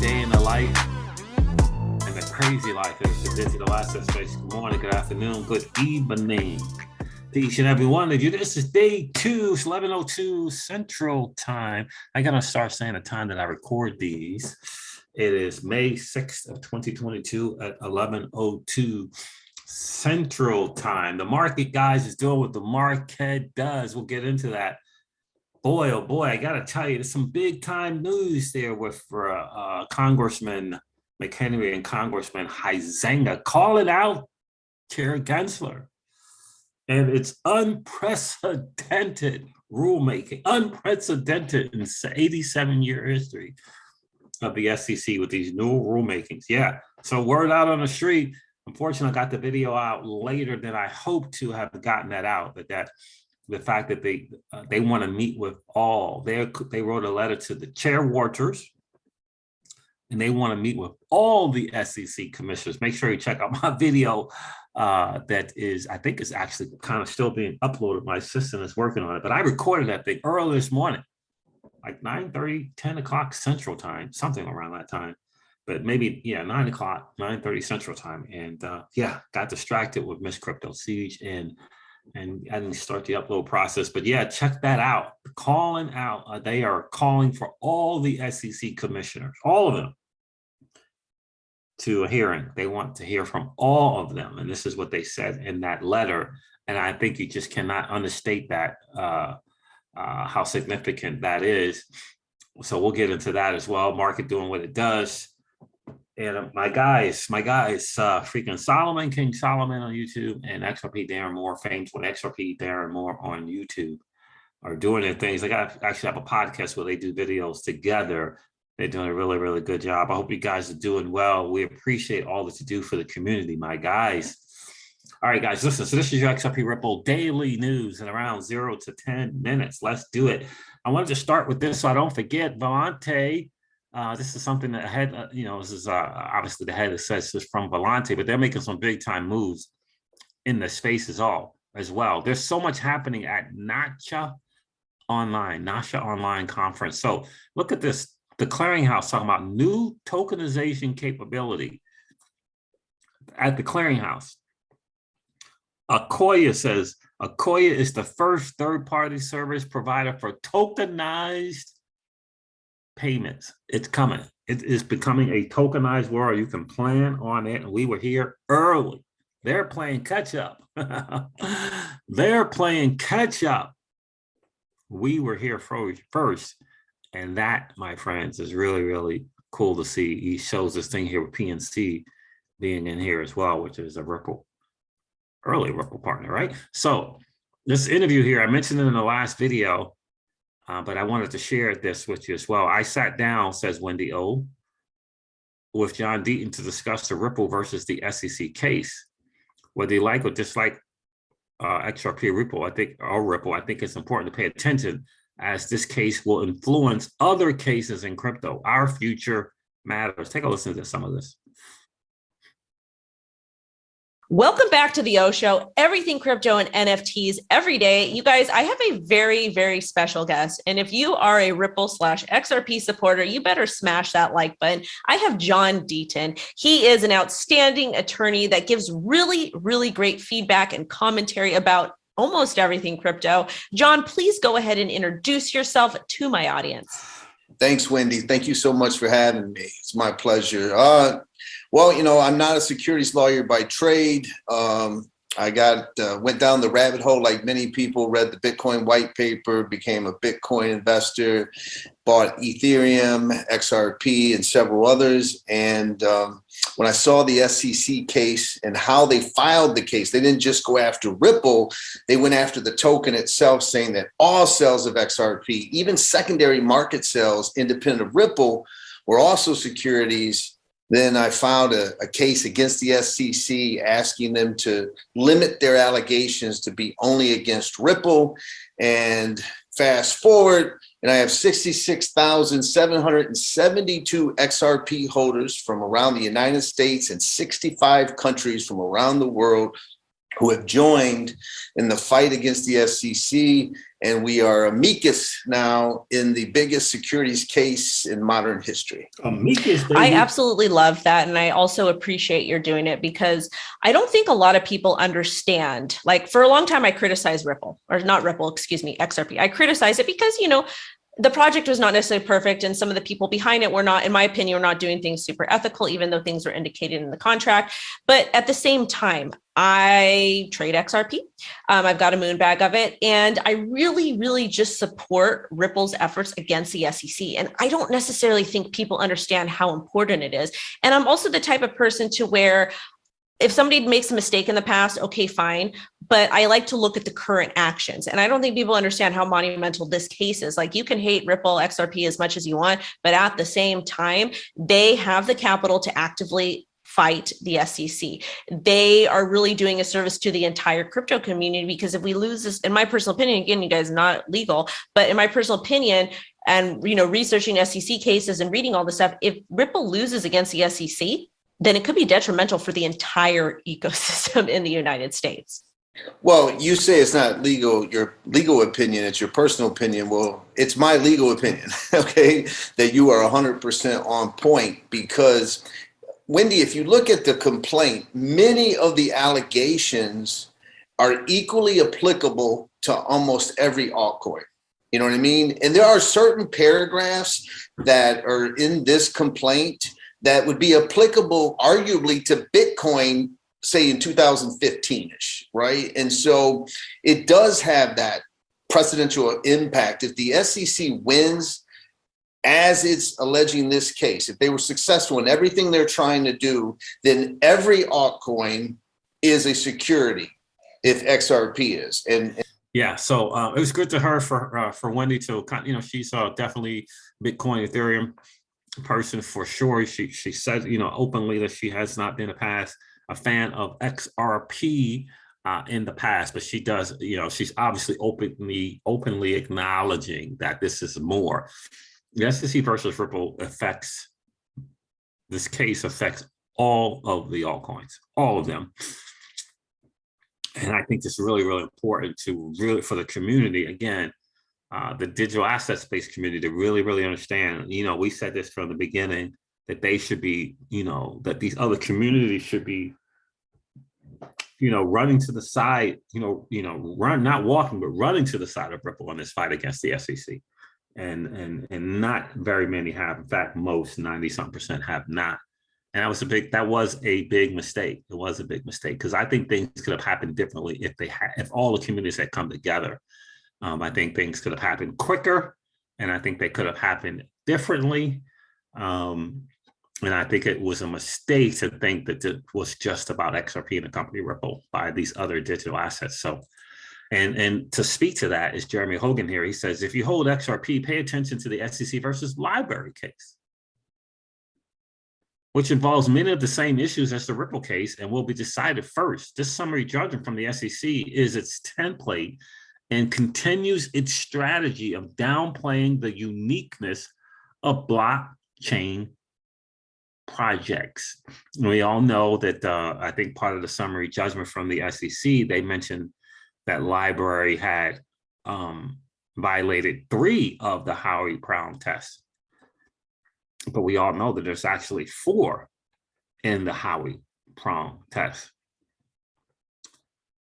day in the life and the crazy life is the digital asset space. Good morning, good afternoon, good evening to each and every one of you. This is day 2, it's 11:02 Central Time. I gotta start saying the time that I record these. It is May 6th of 2022 at 11:02 Central Time. The market, guys, is doing what the market does. We'll get into that. Boy, oh boy, I gotta tell you, there's some big time news there with Congressman McHenry and Congressman Huizenga calling out Chair Gensler. And it's unprecedented rulemaking, unprecedented in 87-year history of the SEC with these new rulemakings. Yeah, so word out on the street. Unfortunately, I got the video out later than I hoped to have gotten that out, but the fact that they want to meet with all, they wrote a letter to the chair Waters, and they want to meet with all the SEC commissioners. Make sure you check out my video that is, I think is actually kind of still being uploaded. My assistant is working on it, but I recorded that thing early this morning, like 9:30, 10 o'clock Central Time, something around that time. But maybe, yeah, 9 o'clock, 9:30 Central Time. And yeah, got distracted with Miss Crypto Siege and I didn't start the upload process. But yeah, check that out. Calling out, they are calling for all the SEC commissioners, all of them, to a hearing. They want to hear from all of them. And this is what they said in that letter. And I think you just cannot understate that, how significant that is. So we'll get into that as well. Market doing what it does. And my guys, freaking Solomon, King Solomon on YouTube, and XRP Darren Moore, famed with XRP Darren Moore on YouTube, are doing their things. They actually have a podcast where they do videos together. They're doing a really, really good job. I hope you guys are doing well. We appreciate all that you do for the community, my guys. All right, guys, listen. So this is your XRP Ripple daily news in around 0 to 10 minutes. Let's do it. I wanted to start with this so I don't forget. Volante. This is something that this is obviously the head that says this from Volante, but they're making some big time moves in the space as well. There's so much happening at NACHA Online conference. So look at this, the clearinghouse talking about new tokenization capability at the clearinghouse. Akoya says, Akoya is the first third-party service provider for tokenized payments. It's coming. It is becoming a tokenized world. You can plan on it. And we were here early. They're playing catch up. They're playing catch up. We were here first. And that, my friends, is really, really cool to see. He shows this thing here with PNC being in here as well, which is a early Ripple partner, right? So this interview here, I mentioned it in the last video, but I wanted to share this with you as well. I sat down, says Wendy O, with John Deaton to discuss the Ripple versus the SEC case. Whether you like or dislike XRP Ripple, I think it's important to pay attention, as this case will influence other cases in crypto. Our future matters. Take a listen to some of this. Welcome back to the O Show, everything crypto and NFTs every day. You guys, I have a very, very special guest. And if you are a Ripple/XRP supporter, you better smash that like button. I have John Deaton. He is an outstanding attorney that gives really, really great feedback and commentary about almost everything crypto. John, please go ahead and introduce yourself to my audience. Thanks, Wendy. Thank you so much for having me. It's my pleasure. Well, I'm not a securities lawyer by trade. I went down the rabbit hole like many people, read the Bitcoin white paper, became a Bitcoin investor, bought Ethereum, XRP, and several others. And when I saw the SEC case and how they filed the case, they didn't just go after Ripple, they went after the token itself, saying that all sales of XRP, even secondary market sales independent of Ripple, were also securities. Then I filed a case against the SEC asking them to limit their allegations to be only against Ripple. And fast forward, and I have 66,772 XRP holders from around the United States and 65 countries from around the world who have joined in the fight against the SEC. and we are amicus now in the biggest securities case in modern history. Amicus, baby. I absolutely love that. And I also appreciate you're doing it, because I don't think a lot of people understand. Like, for a long time, I criticized XRP. I criticized it because, the project was not necessarily perfect, and some of the people behind it were not, in my opinion, were not doing things super ethical, even though things were indicated in the contract. But at the same time, I trade XRP. I've got a moon bag of it, and I really, really just support Ripple's efforts against the SEC. And I don't necessarily think people understand how important it is. And I'm also the type of person to where, if somebody makes a mistake in the past, okay, fine. But I like to look at the current actions. And I don't think people understand how monumental this case is. Like, you can hate RippleXRP as much as you want, but at the same time, they have the capital to actively fight the SEC. They are really doing a service to the entire crypto community, because if we lose this, in my personal opinion, again, you guys, not legal, but in my personal opinion, and, researching SEC cases and reading all this stuff, if Ripple loses against the SEC, then it could be detrimental for the entire ecosystem in the United States. Well, you say it's not legal, your legal opinion, it's your personal opinion. Well, it's my legal opinion, okay, that you are 100% on point, because, Wendy, if you look at the complaint, many of the allegations are equally applicable to almost every altcoin. You know what I mean? And there are certain paragraphs that are in this complaint that would be applicable arguably to Bitcoin, say in 2015-ish, right? And so it does have that precedential impact. If the SEC wins, as it's alleging this case, if they were successful in everything they're trying to do, then every altcoin is a security if XRP is. And yeah, so it was good to her for Wendy to, she's definitely Bitcoin, Ethereum person for sure. She said, openly that she has not been a fan of XRP in the past, but she does, she's obviously openly acknowledging that this is more. The SEC versus Ripple this case affects all of the altcoins, all of them. And I think it's really, really important for the community, again, the digital asset space community, to really, really understand, we said this from the beginning, that they should be, that these other communities should be, running to the side, not walking, but running to the side of Ripple in this fight against the SEC. And not very many have. In fact, most 90-something% have not. And that was a big mistake. It was a big mistake, because I think things could have happened differently if all the communities had come together. I think things could have happened quicker, and I think they could have happened differently. And I think it was a mistake to think that it was just about XRP and the company Ripple by these other digital assets. So, and to speak to that is Jeremy Hogan here. He says, if you hold XRP, pay attention to the SEC versus Library case, which involves many of the same issues as the Ripple case and will be decided first. This summary judgment from the SEC is its template and continues its strategy of downplaying the uniqueness of blockchain projects. We all know that I think part of the summary judgment from the SEC, they mentioned that Library had violated 3 of the Howey-Brown tests. But we all know that there's actually 4 in the Howey-Brown test.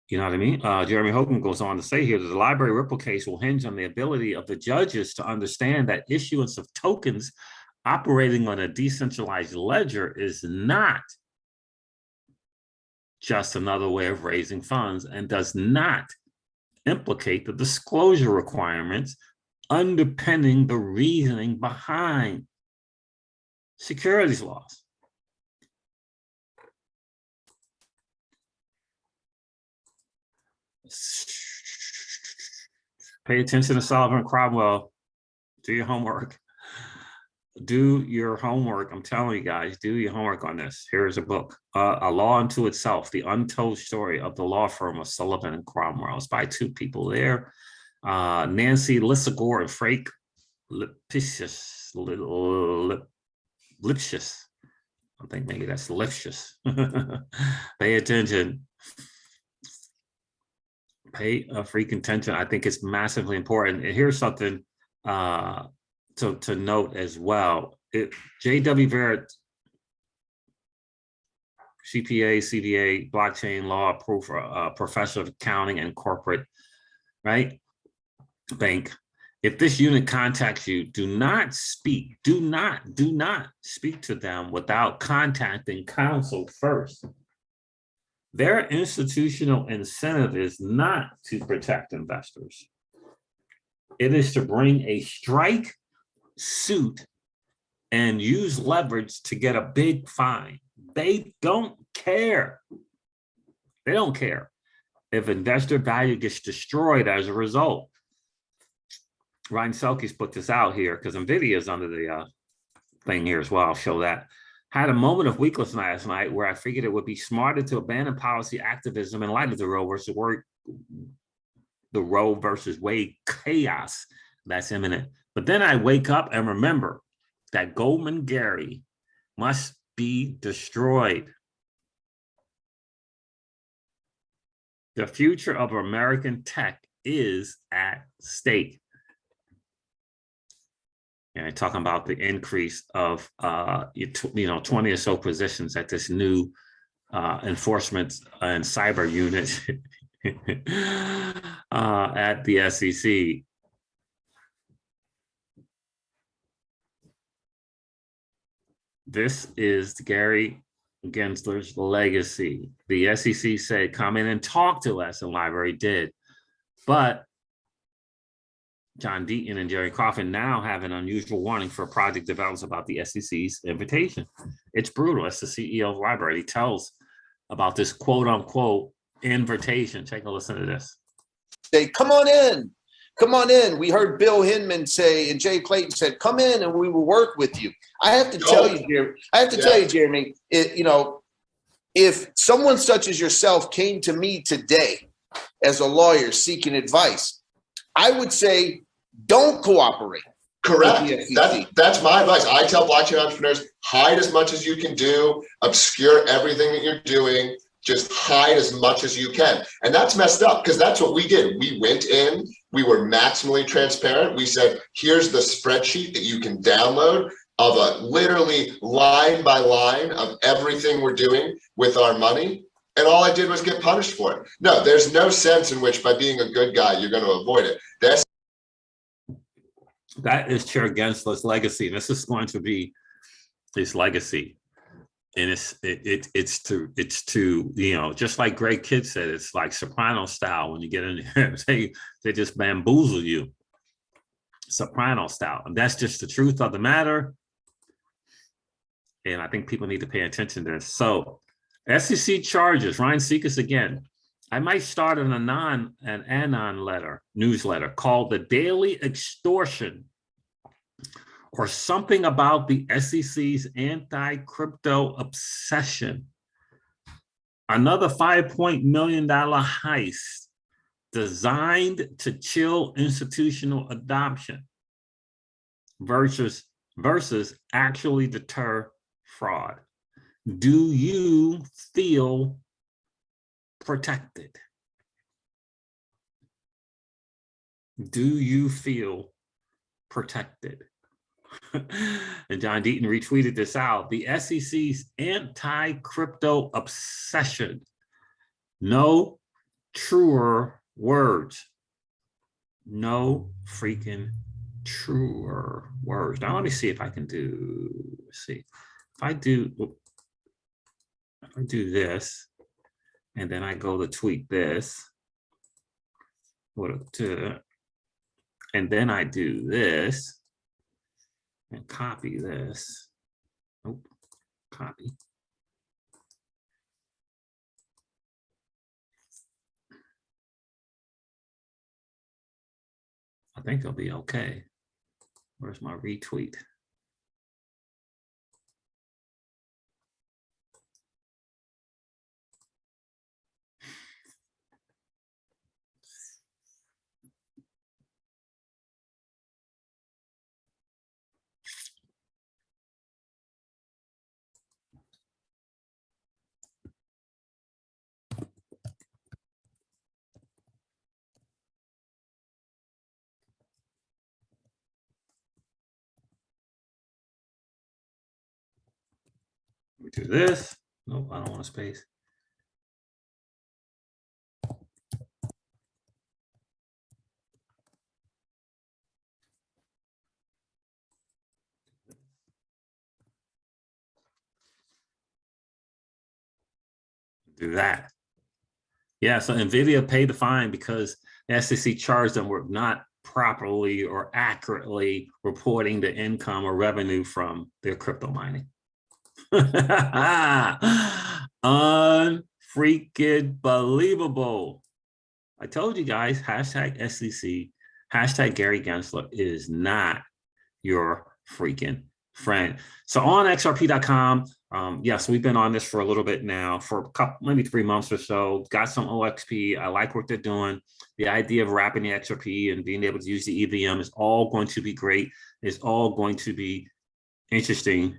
You know what I mean? Jeremy Hogan goes on to say here that the Library Ripple case will hinge on the ability of the judges to understand that issuance of tokens operating on a decentralized ledger is not just another way of raising funds and does not implicate the disclosure requirements underpinning the reasoning behind securities laws. Pay attention to Sullivan Cromwell. Do your homework. Do your homework. I'm telling you guys, do your homework on this. Here's a book, A Law Unto Itself, The Untold Story of the Law Firm of Sullivan and Cromwell. It's by 2 people there, Nancy Lissagore and Frank Lipsius. I think maybe that's Lipsius. Pay attention. Pay a freaking attention. I think it's massively important. And here's something to note as well. J.W. Barrett, CPA, CDA, blockchain law, professor of accounting and corporate, right? Bank. If this unit contacts you, do not speak. Do not speak to them without contacting counsel first. Their institutional incentive is not to protect investors. It is to bring a strike suit and use leverage to get a big fine. They don't care. They don't care if investor value gets destroyed as a result. Ryan Selke's put this out here because NVIDIA is under the thing here as well. I'll show that. Had a moment of weakness last night where I figured it would be smarter to abandon policy activism in light of the Roe versus Wade chaos that's imminent. But then I wake up and remember that Goldman Gary must be destroyed. The future of American tech is at stake. And talking about the increase of 20 or so positions at this new enforcement and cyber unit at the SEC. This is Gary Gensler's legacy. The SEC said, come in and talk to us, and Library did. But John Deaton and Jerry Crawford now have an unusual warning for project developers about the SEC's invitation. It's brutal. It's the CEO of Library. He tells about this quote unquote invitation. Take a listen to this. Say, come on in. Come on in. We heard Bill Hinman say, and Jay Clayton said, come in and we will work with you. I have to tell you, Jeremy, if someone such as yourself came to me today as a lawyer seeking advice, I would say, don't cooperate. Correct. That's my advice. I tell blockchain entrepreneurs, hide as much as you can do, obscure everything that you're doing, just hide as much as you can. And that's messed up because that's what we did. We went in, we were maximally transparent. We said, here's the spreadsheet that you can download of a literally line by line of everything we're doing with our money. And all I did was get punished for it. No, there's no sense in which by being a good guy, you're going to avoid it. That is Chair Gensler's legacy. This is going to be his legacy. And it's to just like Greg Kidd said, it's like Soprano style when you get in there, they just bamboozle you. Soprano style. And that's just the truth of the matter. And I think people need to pay attention to this. So SEC charges, Ryan Seacrest again. I might start an anon newsletter called The Daily Extortion, or something about the SEC's anti-crypto obsession. Another $5 million heist designed to chill institutional adoption versus actually deter fraud. Do you feel protected? Do you feel protected? And John Deaton retweeted this out. The SEC's anti-crypto obsession. No truer words. No freaking truer words. Now let me see if I can do, if I do this, and then I go to tweet this, and then I do this, and copy this. Oh, copy. I think it'll be okay. Where's my retweet? do this. No, I don't want a space. Do that. Yeah, so NVIDIA paid the fine because the SEC charged them with not properly or accurately reporting the income or revenue from their crypto mining. Unfreaking believable. I told you guys, hashtag SEC, hashtag Gary Gensler is not your freaking friend. So on XRP.com, yes, we've been on this for a little bit now, for a couple, maybe 3 months or so. Got some OXP. I like what they're doing. The idea of wrapping the XRP and being able to use the EVM is all going to be great. It's all going to be interesting.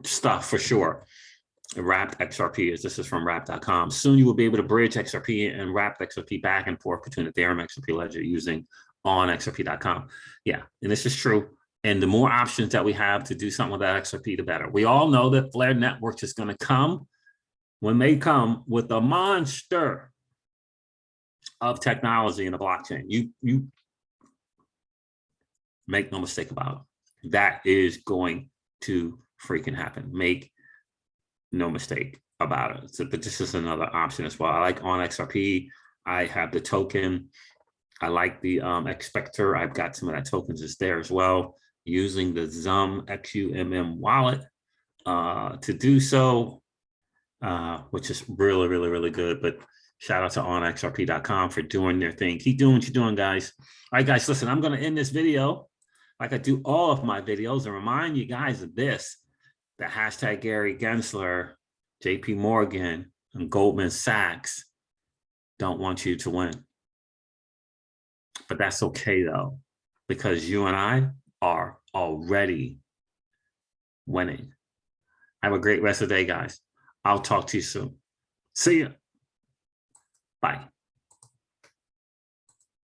Stuff for sure. Wrapped XRP is, this is from wrap.com. Soon you will be able to bridge XRP and wrap XRP back and forth between the Ethereum XRP ledger using on XRP.com. Yeah, and this is true. And the more options that we have to do something with that XRP, the better. We all know that Flare Networks is going to come when they come with a monster of technology in the blockchain. You make no mistake about it. That is going to freaking happen. Make no mistake about it. So, but this is another option as well. I like on XRP. I have the token. I like the Expector. I've got some of that tokens is there as well, using the XUMM XUMM wallet to do so, which is really, really, really good. But shout out to onxrp.com for doing their thing. Keep doing what you're doing, guys. All right, guys, listen, I'm going to end this video like I do all of my videos and remind you guys of this. The hashtag Gary Gensler, JP Morgan, and Goldman Sachs don't want you to win. But that's okay though, because you and I are already winning. Have a great rest of the day, guys. I'll talk to you soon. See ya. Bye.